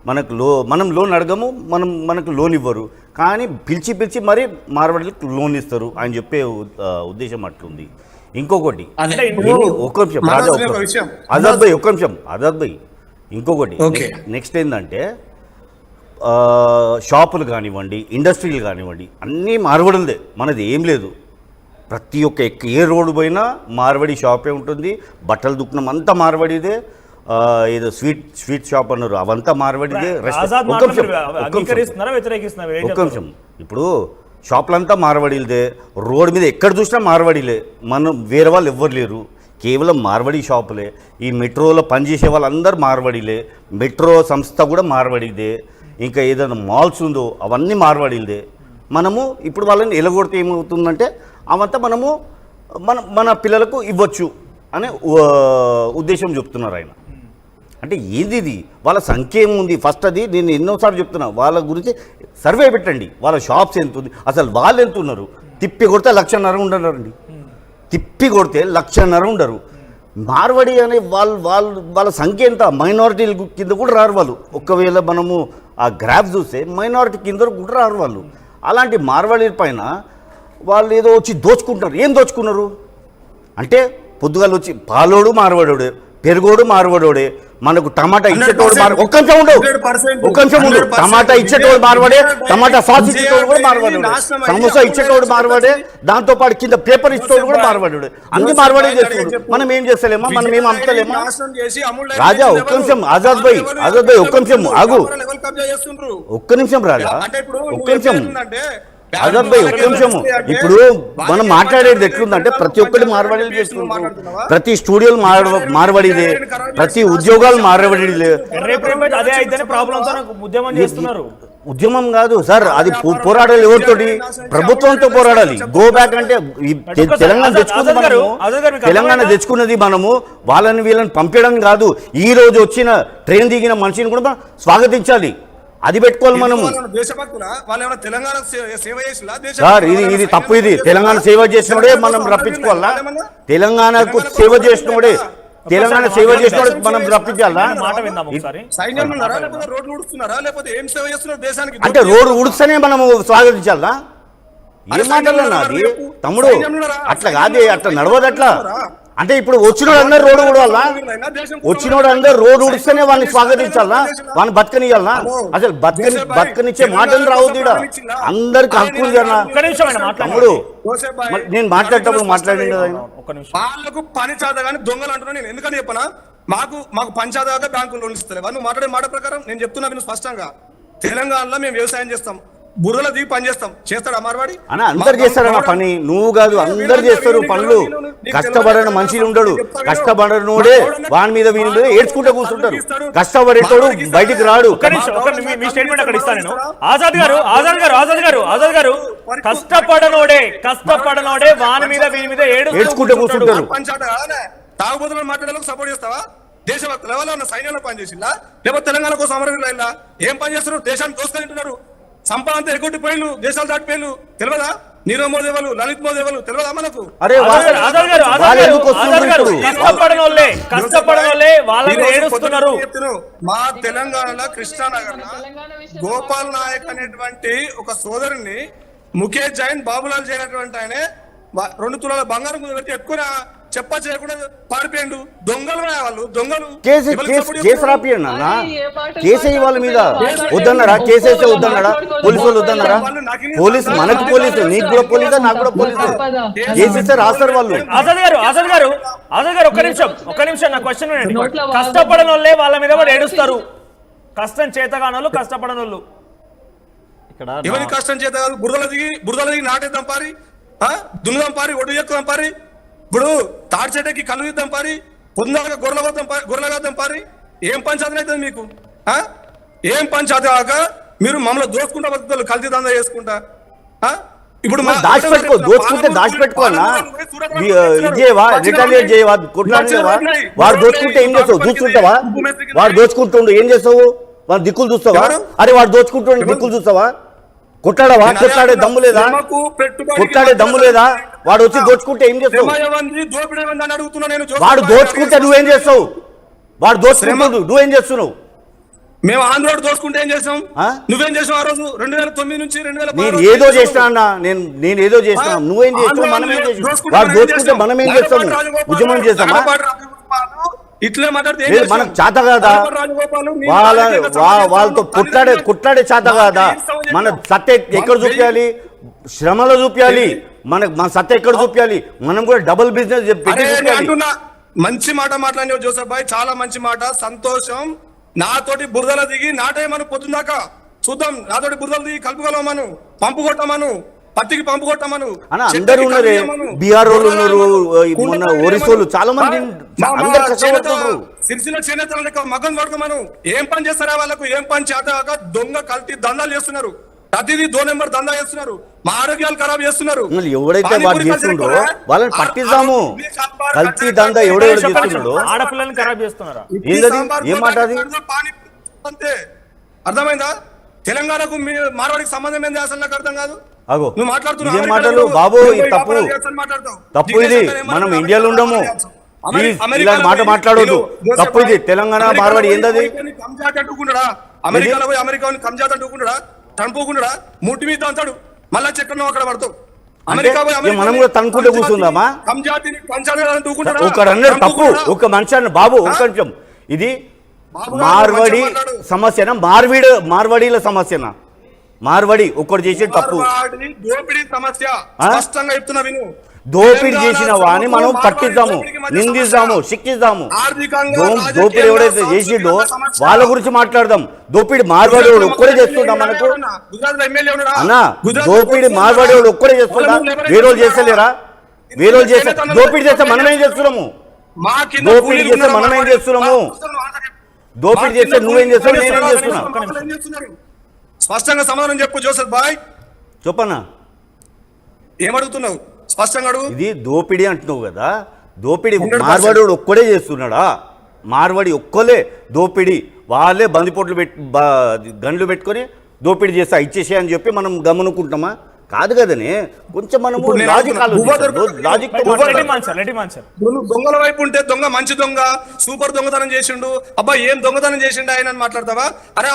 మనం లోన్ అడగము, మనకు లోన్ ఇవ్వరు, కానీ పిలిచి మరీ మార్వాడీలకు లోన్ ఇస్తారు అని చెప్పే ఉద్దేశం అట్లుంది. ఇంకొకటి ఒక్క నిమిషం రాజా, ఆజాద్ భాయ్ ఇంకొకటి నెక్స్ట్ ఏంటంటే షాపులు కానివ్వండి, ఇండస్ట్రీలు కానివ్వండి, అన్నీ మార్వాడీలదే, మనది ఏం లేదు. ప్రతి ఒక్క ఏ రోడ్డు పోయినా మార్వాడి షాపే ఉంటుంది. బట్టలు దుకాణం అంతా మార్వాడిదే, ఏదో స్వీట్ షాప్ అన్నారు అవంతా మార్వాడిదే. ఒక్క నిమిషం, ఇప్పుడు షాపులంతా మార్వాడీలదే, రోడ్డు మీద ఎక్కడ చూసినా మార్వాడీలే, మనం వేరే వాళ్ళు ఎవ్వరు లేరు, కేవలం మార్వాడి షాపులే. ఈ మెట్రోలో పనిచేసే వాళ్ళందరూ మార్వాడీలే, మెట్రో సంస్థ కూడా మార్వాడిదే, ఇంకా ఏదైనా మాల్స్ ఉందో అవన్నీ మార్వాడీలదే. మనము ఇప్పుడు వాళ్ళని ఎలగొడితే ఏమవుతుందంటే అవంతా మన పిల్లలకు ఇవ్వచ్చు అనే ఉద్దేశం చెప్తున్నారు ఆయన. అంటే ఇది వాళ్ళ సంఖ్య ఏముంది ఫస్ట్, అది నేను ఎన్నోసార్లు చెప్తున్నా, వాళ్ళ గురించి సర్వే పెట్టండి, వాళ్ళ షాప్స్ ఎంత ఉంది, అసలు వాళ్ళు ఎంత ఉన్నారు. తిప్పి కొడితే 1,50,000 ఉండరండి, తిప్పి కొడితే 1,50,000 ఉండరు. మార్వాడి అనే వాళ్ళ సంఖ్య ఎంత, మైనారిటీల కింద కూడా రారు వాళ్ళు. ఒకవేళ మనము ఆ గ్రాఫ్ చూస్తే మైనారిటీ కింద కూడా రారు వాళ్ళు. అలాంటి మార్వాడీల పైన వాళ్ళు ఏదో వచ్చి దోచుకుంటారు. ఏం దోచుకున్నారు అంటే పొద్దుగాలు వచ్చి పాలోడు మార్వాడోడే, పెరుగోడు మార్వాడోడే, మనకు టమాటా ఇచ్చేటోడు ఒక్క నిమిషం ఉండు, టమాటా ఇచ్చేటోడు మార్వాడే, టమాటా సాస్ ఇచ్చేటోడు కూడా మార్వాడే, సమోసా ఇచ్చేటోడు మార్వాడే, దాంతోపాటు కింద పేపర్ ఇచ్చేటోడు కూడా మార్వాడే. అన్ని మార్వాడే చేస్తున్నాడు. మనం ఏం చేస్తలేమా, మనం ఏం అమ్ముతలేమా? రాజా ఒక్క నిమిషం, ఆజాద్ భాయ్ ఒక్క నిమిషం ఆగు, ఒక్క నిమిషం రాజా, ఒక్క నిమిషం ఆజాద్ భాయ్ ఒక్క నిమిషము. ఇప్పుడు మనం మాట్లాడేది ఎట్లుందంటే ప్రతి ఒక్కటి మార్వాడీలు చేస్తున్నారు, ప్రతి స్టూడియోలు మార్వాడీదే, ప్రతి ఉద్యోగాలు మార్వాడీలే. ఉద్యమం కాదు సార్, అది పోరాడాలి ఎవరితోటి, ప్రభుత్వంతో పోరాడాలి. గో బ్యాక్ అంటే తెలంగాణ తెచ్చుకున్నది మనము, వాళ్ళని వీళ్ళని పంపించడం కాదు. ఈ రోజు వచ్చిన ట్రైన్ దిగిన మనిషిని కూడా స్వాగతించాలి, అది పెట్టుకోవాలి మనము. సార్ ఇది తప్పు, ఇది తెలంగాణ సేవ చేసినోడే మనం రప్పించుకోవాలా, తెలంగాణకు సేవ చేసినోడే, తెలంగాణ సేవ చేసినోడే మనం రప్పించాలా. అంటే రోడ్డు ఉడుస్తేనే మనము స్వాగతించాలా? ఏం మాట్లాడాలన్నా అది తమ్ముడు, అట్లా కాదే, అట్లా నడవదు అట్లా. అంటే ఇప్పుడు వచ్చినోడు అందరు రోడ్డు ఊడవాలా, వచ్చినోడు అందరు రోడ్డు ఉడిస్తేనే వాళ్ళని స్వాగతించాలా, వాళ్ళని బతకనియాలా? అసలు బతకనిచ్చే మాటలు రావద్దు, అందరికి హక్కులు కదా తమ్ముడు. నేను మాట్లాడేటప్పుడు మాట్లాడింది కదా, వాళ్ళకు పని చేత కానీ దొంగలు అంటున్నా. నేను ఎందుకని చెప్పనా, మాకు పని చేత కాక బ్యాంకులు లోన్ ఇస్తారు. నువ్వు మాట్లాడే మాట ప్రకారం నేను చెప్తున్నా విను స్పష్టంగా, తెలంగాణలో మేము వ్యవసాయం చేస్తాం, బుర్రల దిగి పని చేస్తాం. చేస్తాడు అమర్వాడి అన్న, అందరు చేస్తారన్న పని, నువ్వు కాదు అందరు చేస్తారు పనులు. కష్టపడని మనిషి ఉండడు, కష్టపడనోడే వాని మీద వీని ఏడ్చుకుంటూ కూర్చుంటారు. కష్టపడేటోడు బయటికి రాడు. కష్టపడనోడే వాని మీద వీని మీద ఏడ్చుకుంటూ కూర్చుంటారు. తాగుబోతులను మాట్లాడేందుకు సపోర్ట్ చేస్తావా? దేశభక్తులు ఎవరైనా సైన్యంలో పనిచేసిందా, లేకపోతే తెలంగాణ కోసం అమరవీరులు ఏం పని చేస్తున్నారు? దేశాన్ని దోసుకుంటున్నారు, సంపాదంతా ఎగ్గొట్టిపోయిలు, దేశాలు దాటిపోయిలు. తెలియదా? నీరవ్ మోదీ వాళ్ళు, లలిత్ మోదీ వాళ్ళు తెలియదా మనకు? మా తెలంగాణలో కృష్ణానగర్ గోపాల్ నాయక్ అనేటువంటి ఒక సోదరుని ముఖేష్ జైన్, బాబులాల్ చేయనటువంటి ఆయన 2 తులాల బంగారం పెట్టి ఎక్కువ చెప్ప చేయకుండా పారిపోయిండు. దొంగలు వాళ్ళు, దొంగలు. కేసు రాపియండి అన్న, కేసు వాళ్ళ మీద వద్దన్నారా? కేసేస్తే వద్దన్నారా? పోలీసు వాళ్ళు వద్దన్నారా? పోలీసు మనకు పోలీసు, నీకు కూడా పోలీసా, నాకు కూడా పోలీసు. కేసేస్తే రాస్తారు వాళ్ళు. ఆజాద్ గారు ఒక్క నిమిషం నా క్వశ్చన్ వినండి. కష్టపడని వాళ్ళే వాళ్ళ మీద కూడా ఏడుస్తారు. కష్టం చేతగానోళ్ళు, కష్టపడని వాళ్ళు. ఎవరి కష్టం చేత కాదు, బురదల దిగి నాటేద్దాం పారి, దున్నుదాం పారి, ఒడ్డు ఎక్కుదాం పారి, ఇప్పుడు తాడి చెట్టుకి కళ్ళు ఇద్దాం పారి, పొందాక గొర్రెలగద్దాం పారి. ఏం పంచాయతీ అవుతుంది మీకు? ఏం పంచాయతీ కాక మీరు మమ్మల్ని దోచుకుంటా బతుకుతారు, కల్తీ దందా చేసుకుంటా. ఇప్పుడు దాచిపెట్టుకో, దోచుకుంటే దాచిపెట్టుకోనా, ఇదేవా రిటాలియేట్ చేయవా, కొట్లాడలేవా? వాడు దోచుకుంటే ఏం చేస్తావు? చూసుకుంటావా? వాడు దోచుకుంటుండు ఏం చేస్తావు? వాడు దిక్కులు చూస్తావా? అరే వాడు దోచుకుంటుండే దిక్కులు చూస్తావా? కొట్లాడవా? కొట్లాడే దమ్ము లేదా? కొట్లాడే దమ్ము లేదా? వాడు వచ్చి దోచుకుంటే ఏం చేస్తావు? వాడు దోచుకుంటే నువ్వేం చేస్తావు? వాడు దోచుకుంటే నువ్వేం చేస్తున్నావు? మేము ఆంధ్రోడ్ దోచుకుంటే ఏం చేసాం? ఆ? నువ్వేం చేసావు ఆ రోజు 2009 నుంచి 2010 నేను ఏదో చేసినా అన్న, నేను ఏదో చేసినా, నువ్వేం చేస్తావు, మనం ఏం చేస్తాం? వాడు దోచుకుంటే మనం ఏం చేస్తాము? ఉద్యమం చేస్తామా? ఇట్లే మాట్లాడితే ఏం లేదు, చేస్తాం? మనకు చేత కాదా? రాజగోపాల్ నీ వాళ్ళతో కొట్లాడే చేత కాదా? మన సత్య ఎక్కడ చూపించాలి? శ్రమలో చూపించాలి. మన సత్య ఎక్కడ చూపించాలి? మనం కూడా డబుల్ బిజినెస్ పెట్టి అరే, నేను చూపించాలి. అంటున్నా, మంచి మాట మాట్లాడినావు జోసెఫ్ భాయ్, చాలా మంచి మాట, సంతోషం. నాతోటి బురదల దిగి నాటేయమను పొద్దుందాకా చూద్దాం. నాతోటి బురదలు దిగి కలుపుగలమను, పంపు కొట్టమను, పత్తికి పంపు కొట్టమను. అన్న అందరూ ఉన్నారు, బీహార్ వాళ్ళు ఉన్నారు, మొన్న ఒరిస్సాలు చాలా మంది అందరు కష్టపడుతున్నారు. సిరిసిల్ల చేనేతల లెక్క మగం కొడకమను. ఏం పని చేస్తారా వాళ్ళకు? ఏం పని చేత దొంగ కల్తీ దందాలు చేస్తున్నారు. ప్రతిదీ 2 నెంబర్ దందా చేస్తున్నారు. మా ఆరోగ్యాలు ఖరాబ్ చేస్తున్నారు. ఎవడైతే వాడు చేస్తుండో వాళ్ళని పట్టిద్దాము. కల్తీ దందా ఎవడెవడు చేస్తున్నాడో ఆడపిల్లల్ని ఖరాబ్ చేస్తున్నారా? ఏంటది? ఏం మాట అది? అంతే, అర్థమైందా? తెలంగాణకు మార్వాడికి సంబంధం ఏంది అసలు నాకు అర్థం కాదు. అగో నువ్వు మాట్లాడుతున్నావు ఇదేం మాటలు బాబు? ఇది తప్పు, తప్పు ఇది. మనం ఇండియాలో ఉండము, ఇలాంటి మాట మాట్లాడొద్దు. తప్పు ఇది. తెలంగాణ మార్వాడి ఏందది? అమెరికాలో పోయి అమెరికా కంజాత్ అంటుకుంటాడా? టనుకోకుండా ముట్టి మీద అంటాడు, మళ్ళా చక్రం అక్కడ పడతావు. అమెరికా పోయి అంటే మనం కూడా తనుకుంటే కూర్చుందామా? కంజాతిని కంచాడు ఒకడు అన్నాడు తప్పు, ఒక మనిషి అన్న బాబు ఒక నిమిషం, ఇది మార్వాడి సమస్యనా మార్వాడీల సమస్యనా? మార్వాడి ఒక్కడు చేసే తప్పు, దోపిడీ సమస్య స్పష్టంగా చెప్తున్నా విను. దోపిడీ చేసిన వాడిని మనం పట్టిద్దాము, నిందిస్తాము, శిక్షిస్తాము. దోపిడీ ఎవడైతే చేసిండో వాళ్ళ గురించి మాట్లాడదాం. దోపిడీ మార్వాడి వాడు ఒక్కడే చేస్తుందా మనకు? అన్నా, దోపిడీ మార్వాడి వాడు ఒక్కడే చేస్తుందా? వేరే చేస్తలేరా? వేరే చేస్తే దోపిడీ చేస్తే మనమేం చేస్తున్నాము? దోపిడీ చేస్తే మనమేం చేస్తున్నాము? దోపిడీ చేస్తే నువ్వేం చేస్తావు, నేనేం చేస్తున్నా? స్పష్టంగా సమాధానం చెప్పు జోసెఫ్ భాయ్. చెప్పన్నా, ఏమడుగుతున్నావు? స్పష్టంగా అడుగు. ఇది దోపిడీ అంటున్నావు కదా, దోపిడీ మార్వాడి వాడు ఒక్కడే చేస్తున్నాడా? మార్వాడి ఒక్కలే దోపిడీ, వాళ్ళే బందిపోట్లు గన్లు పెట్టుకొని దోపిడీ చేస్తా ఇచ్చేసే అని చెప్పి మనం గమనుకుంటామా? కాదు కదనే, కొంచెం మనము లాజిక్ దొంగల వైపు ఉంటే దొంగ మంచి దొంగ, సూపర్ దొంగతనం చేసిండు, అబ్బా ఏం దొంగతనం చేసిండు ఆయన అని మాట్లాడతావా? అరే